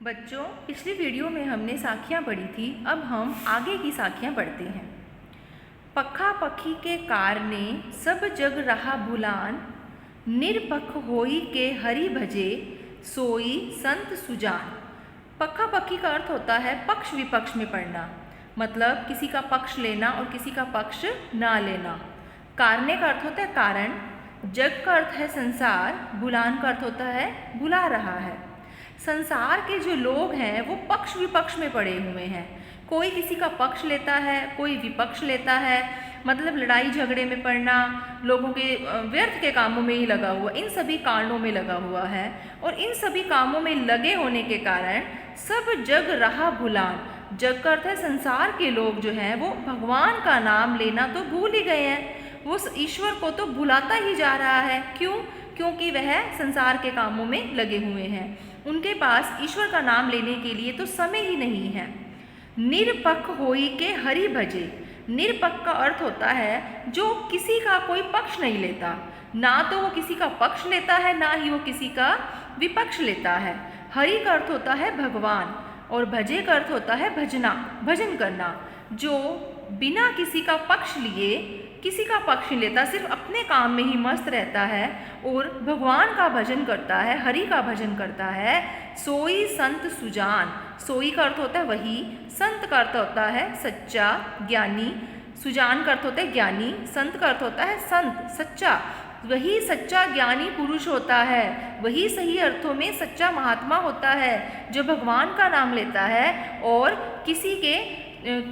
बच्चों, पिछली वीडियो में हमने साखियाँ पढ़ी थी। अब हम आगे की साखियाँ पढ़ते हैं। पखा पखी के कारने सब जग रहा भुलान, निरपख होई के हरि भजे सोई संत सुजान। पखा पखी का अर्थ होता है पक्ष विपक्ष में पढ़ना, मतलब किसी का पक्ष लेना और किसी का पक्ष ना लेना। कारने का अर्थ होता है कारण, जग का अर्थ है संसार, भुलान का अर्थ होता है भुला रहा है। संसार के जो लोग हैं वो पक्ष विपक्ष में पड़े हुए हैं। कोई किसी का पक्ष लेता है, कोई विपक्ष लेता है, मतलब लड़ाई झगड़े में पड़ना, लोगों के व्यर्थ के कामों में ही लगा हुआ, इन सभी कांडों में लगा हुआ है। और इन सभी कामों में लगे होने के कारण सब जग रहा भुलान। जग का अर्थ है संसार के लोग जो हैं वो भगवान का नाम लेना तो भूल ही गए हैं। वो ईश्वर को तो भुलाता ही जा रहा है। क्यों? क्योंकि वह संसार के कामों में लगे हुए हैं। उनके पास ईश्वर का नाम लेने के लिए तो समय ही नहीं है। निरपख होई के हरि भजे। निरपख का अर्थ होता है जो किसी का कोई पक्ष नहीं लेता, ना तो वो किसी का पक्ष लेता है, ना ही वो किसी का विपक्ष लेता है। हरि का अर्थ होता है भगवान और भजे का अर्थ होता है भजना, भजन करना। जो बिना किसी का पक्ष लिए किसी का पक्ष नहीं लेता, सिर्फ अपने काम में ही मस्त रहता है और भगवान का भजन करता है, हरि का भजन करता है, सोई संत सुजान। सोई का अर्थ होता है वही, संत का अर्थ होता है सच्चा ज्ञानी, सुजान का अर्थ होता है ज्ञानी, संत का अर्थ होता है संत सच्चा। वही सच्चा ज्ञानी पुरुष होता है, वही सही अर्थों में सच्चा महात्मा होता है जो भगवान का नाम लेता है और किसी के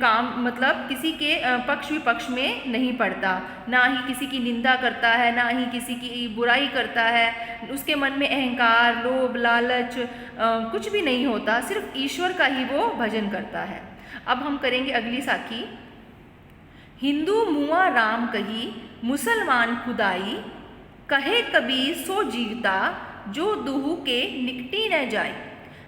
काम मतलब किसी के पक्ष विपक्ष में नहीं पड़ता, ना ही किसी की निंदा करता है, ना ही किसी की बुराई करता है। उसके मन में अहंकार, लोभ, लालच कुछ भी नहीं होता, सिर्फ ईश्वर का ही वो भजन करता है। अब हम करेंगे अगली साखी। हिंदू मुआ राम कही, मुसलमान खुदाई, कहे कबीर सो जीवता, जो दुहू के निकटी न जाए।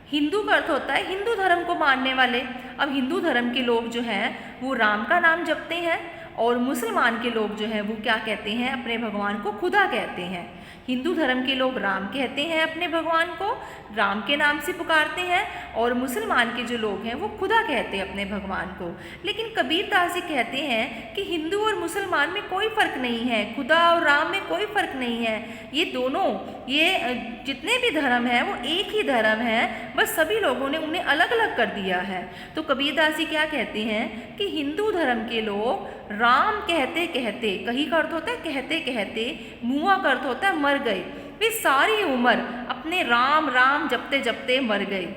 हिंदू का अर्थ होता है हिंदू धर्म को मानने वाले। अब हिंदू धर्म के लोग जो हैं वो राम का नाम जपते हैं और मुसलमान के लोग जो हैं वो क्या कहते हैं, अपने भगवान को खुदा कहते हैं। हिंदू धर्म के लोग राम कहते हैं, अपने भगवान को राम के नाम से पुकारते हैं, और मुसलमान के जो लोग हैं वो खुदा कहते हैं अपने भगवान को। लेकिन कबीर दास जी कहते हैं कि हिंदू और मुसलमान में कोई फ़र्क नहीं है, खुदा और राम में कोई फ़र्क नहीं है। ये दोनों, ये जितने भी धर्म हैं वो एक ही धर्म है, बस सभी लोगों ने उन्हें अलग अलग कर दिया है। तो कबीर दास जी क्या कहते हैं कि हिंदू धर्म के लोग राम कहते कहते, कही का अर्थ होता है कहते कहते, मुआ का अर्थ होता है मर गए, वे सारी उम्र अपने राम राम जपते जपते मर गए।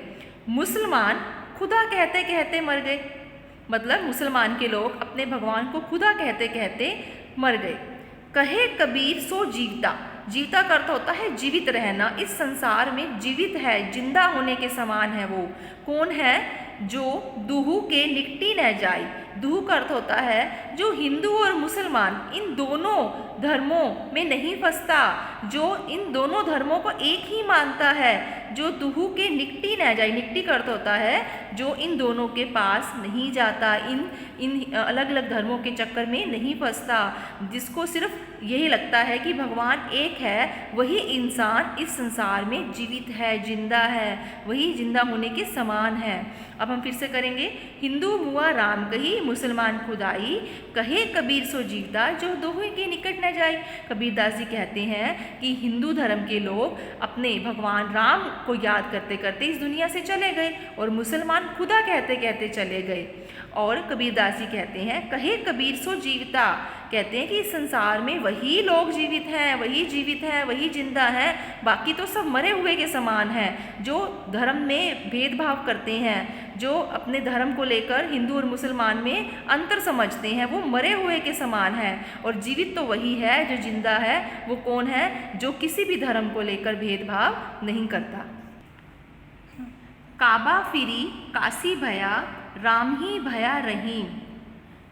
मुसलमान खुदा कहते कहते मर गए, मतलब मुसलमान के लोग अपने भगवान को खुदा कहते कहते मर गए। कहे कबीर सो जीवता। जीवता का अर्थ होता है जीवित रहना, इस संसार में जीवित है, जिंदा होने के समान है। वो कौन है? जो दुहू के निकटी न जाए। दुहू का अर्थ होता है जो हिंदू और मुसलमान इन दोनों धर्मों में नहीं फंसता, जो इन दोनों धर्मों को एक ही मानता है, जो दुहू के निकटी न जाए। निकटी का अर्थ होता है जो इन दोनों के पास नहीं जाता, इन अलग अलग धर्मों के चक्कर में नहीं फंसता, जिसको सिर्फ यही लगता है कि भगवान एक है, वही इंसान इस संसार में जीवित है, जिंदा है, वही जिंदा होने के समान है। अब हम फिर से करेंगे। हिंदू मुआ राम कही, मुसलमान खुदाई, कहे कबीर सो जीवता, जो दोहू के निकट न जाए। कबीर दास जी कहते हैं कि हिंदू धर्म के लोग अपने भगवान राम को याद करते करते इस दुनिया से चले गए और मुसलमान खुदा कहते कहते चले गए। और कबीर दास जी कहते हैं कहे कबीर सो जीवता, कहते हैं कि इस संसार में वही लोग जीवित हैं, वही जीवित हैं, वही जिंदा हैं, बाकी तो सब मरे हुए के समान हैं। जो धर्म में भेदभाव करते हैं, जो अपने धर्म को लेकर हिंदू और मुसलमान में अंतर समझते हैं, वो मरे हुए के समान हैं, और जीवित तो वही है जो जिंदा है। वो कौन है? जो किसी भी धर्म को लेकर भेदभाव नहीं करता। काबा फिरी काशी भया, राम ही भया रहीम,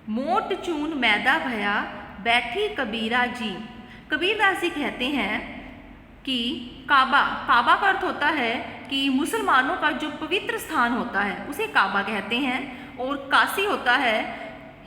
मोट चून मैदा भया, बैठी कबीरा जी। कबीर दास जी कहते हैं कि काबा, काबा का अर्थ होता है कि मुसलमानों का जो पवित्र स्थान होता है उसे काबा कहते हैं, और काशी होता है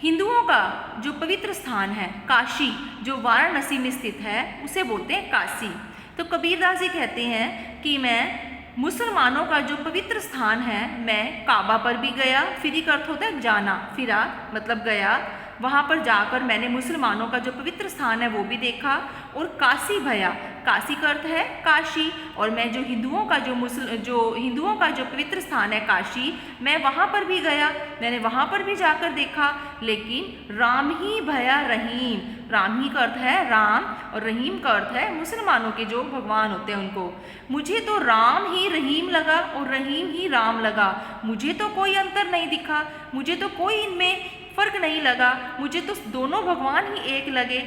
हिंदुओं का जो पवित्र स्थान है। काशी जो वाराणसी में स्थित है उसे बोलते हैं काशी। तो कबीर दास जी कहते हैं कि मैं मुसलमानों का जो पवित्र स्थान है, मैं काबा पर भी गया। फिरी का अर्थ होता है जाना, फिरा मतलब गया। वहाँ पर जाकर मैंने मुसलमानों का जो पवित्र स्थान है वो भी देखा। और काशी भया, काशी का अर्थ है काशी। और मैं जो हिंदुओं का जो पवित्र स्थान है काशी, मैं वहाँ पर भी गया, मैंने वहाँ पर भी जाकर देखा। लेकिन राम ही भया रहीम, राम ही का अर्थ है राम और रहीम का अर्थ है मुसलमानों के जो भगवान होते हैं उनको। मुझे तो राम ही रहीम लगा और रहीम ही राम लगा, मुझे तो कोई अंतर नहीं दिखा, मुझे तो कोई इनमें फर्क नहीं लगा, मुझे तो दोनों भगवान ही एक लगे।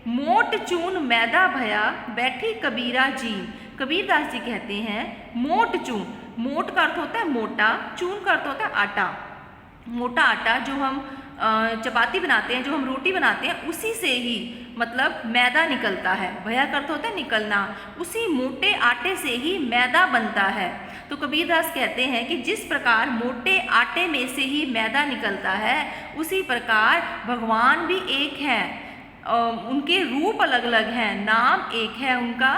मोट चून मैदा भया बैठी कबीरा जी, कबीरदास जी कहते हैं मोट चून, मोट का अर्थ होता है मोटा, चून का अर्थ होता है आटा। मोटा आटा जो हम चपाती बनाते हैं, जो हम रोटी बनाते हैं, उसी से ही मतलब मैदा निकलता है। भया का अर्थ होता है निकलना, उसी मोटे आटे से ही मैदा बनता है। तो कबीरदास कहते हैं कि जिस प्रकार मोटे आटे में से ही मैदा निकलता है, उसी प्रकार भगवान भी एक हैं, उनके रूप अलग अलग हैं, नाम एक है उनका,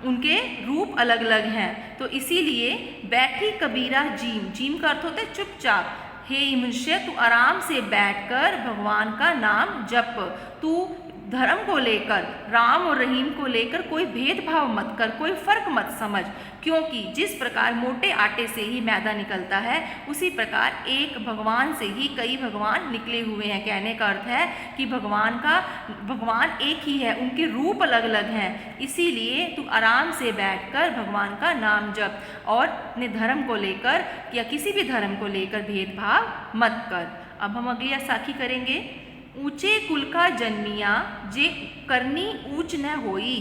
उनके रूप अलग अलग हैं। तो इसीलिए बैठी कबीरा जीम, जीम का अर्थ होता है चुपचाप। हे मनुष्य, तू आराम से बैठकर भगवान का नाम जप। तू धर्म को लेकर, राम और रहीम को लेकर कोई भेदभाव मत कर, कोई फर्क मत समझ, क्योंकि जिस प्रकार मोटे आटे से ही मैदा निकलता है, उसी प्रकार एक भगवान से ही कई भगवान निकले हुए हैं। कहने का अर्थ है कि भगवान एक ही है, उनके रूप अलग अलग हैं। इसीलिए तू आराम से बैठकर भगवान का नाम जप और अपने धर्म को लेकर या किसी भी धर्म को लेकर भेदभाव मत कर। अब हम अगली साखी करेंगे। ऊंचे कुल का जन्मिया जे करनी ऊंच न होई,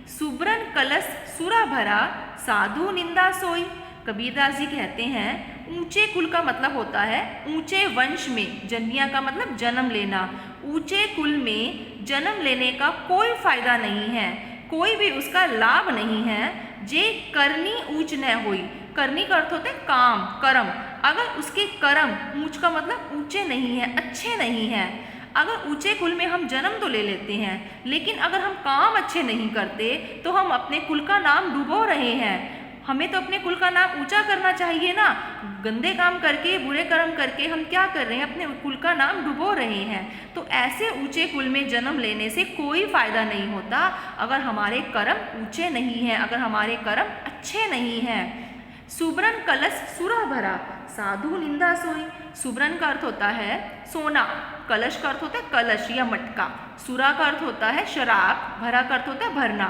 सुब्रन कलश सुरा भरा साधु निंदा सोई। कबीरदास जी कहते हैं ऊंचे कुल का मतलब होता है ऊंचे वंश में, जन्मिया का मतलब जन्म लेना। ऊंचे कुल में जन्म लेने का कोई फायदा नहीं है, कोई भी उसका लाभ नहीं है। जे करनी ऊंच न होई, करनी का अर्थ होता है काम, कर्म। अगर उसके कर्म, ऊंच का मतलब ऊंचे नहीं है, अच्छे नहीं हैं, अगर ऊंचे कुल में हम जन्म तो ले लेते हैं, लेकिन अगर हम काम अच्छे नहीं करते तो हम अपने कुल का नाम डुबो रहे हैं। हमें तो अपने कुल का नाम ऊंचा करना चाहिए ना। गंदे काम करके, बुरे कर्म करके हम क्या कर रहे हैं, अपने कुल का नाम डुबो रहे हैं। तो ऐसे ऊंचे कुल में जन्म लेने से कोई फायदा नहीं होता अगर हमारे कर्म ऊंचे नहीं हैं, अगर हमारे कर्म अच्छे नहीं हैं। सुब्रन कलश सुरा भरा साधु निंदा सोई। सुब्रन का अर्थ होता है सोना, कलश का अर्थ होता है कलश या मटका, सुरा का अर्थ होता है शराब, भरा का अर्थ होता है भरना।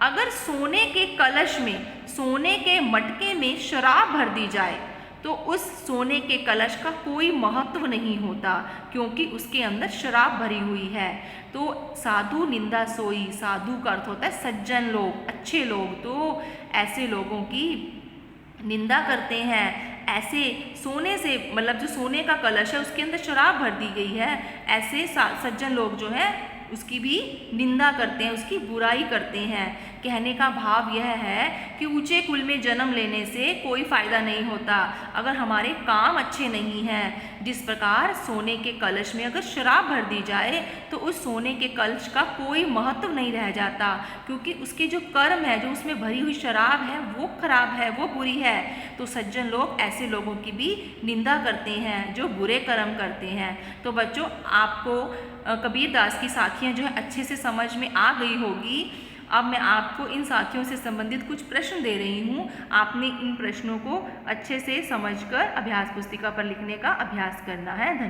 अगर सोने के कलश में, सोने के मटके में शराब भर दी जाए तो उस सोने के कलश का कोई महत्व नहीं होता, क्योंकि उसके अंदर शराब भरी हुई है। तो साधु निंदा सोई, साधु का अर्थ होता है सज्जन लोग, अच्छे लोग। तो ऐसे लोगों की निंदा करते हैं, ऐसे सोने से मतलब जो सोने का कलश है उसके अंदर शराब भर दी गई है, ऐसे सज्जन लोग जो हैं उसकी भी निंदा करते हैं, उसकी बुराई करते हैं। कहने का भाव यह है कि ऊंचे कुल में जन्म लेने से कोई फ़ायदा नहीं होता अगर हमारे काम अच्छे नहीं हैं। जिस प्रकार सोने के कलश में अगर शराब भर दी जाए तो उस सोने के कलश का कोई महत्व नहीं रह जाता, क्योंकि उसके जो कर्म है, जो उसमें भरी हुई शराब है, वो खराब है, वो बुरी है। तो सज्जन लोग ऐसे लोगों की भी निंदा करते हैं जो बुरे कर्म करते हैं। तो बच्चों, आपको कबीरदास की साखियाँ जो है अच्छे से समझ में आ गई होगी। अब मैं आपको इन साखियों से संबंधित कुछ प्रश्न दे रही हूँ। आपने इन प्रश्नों को अच्छे से समझकर अभ्यास पुस्तिका पर लिखने का अभ्यास करना है। धन्यवाद।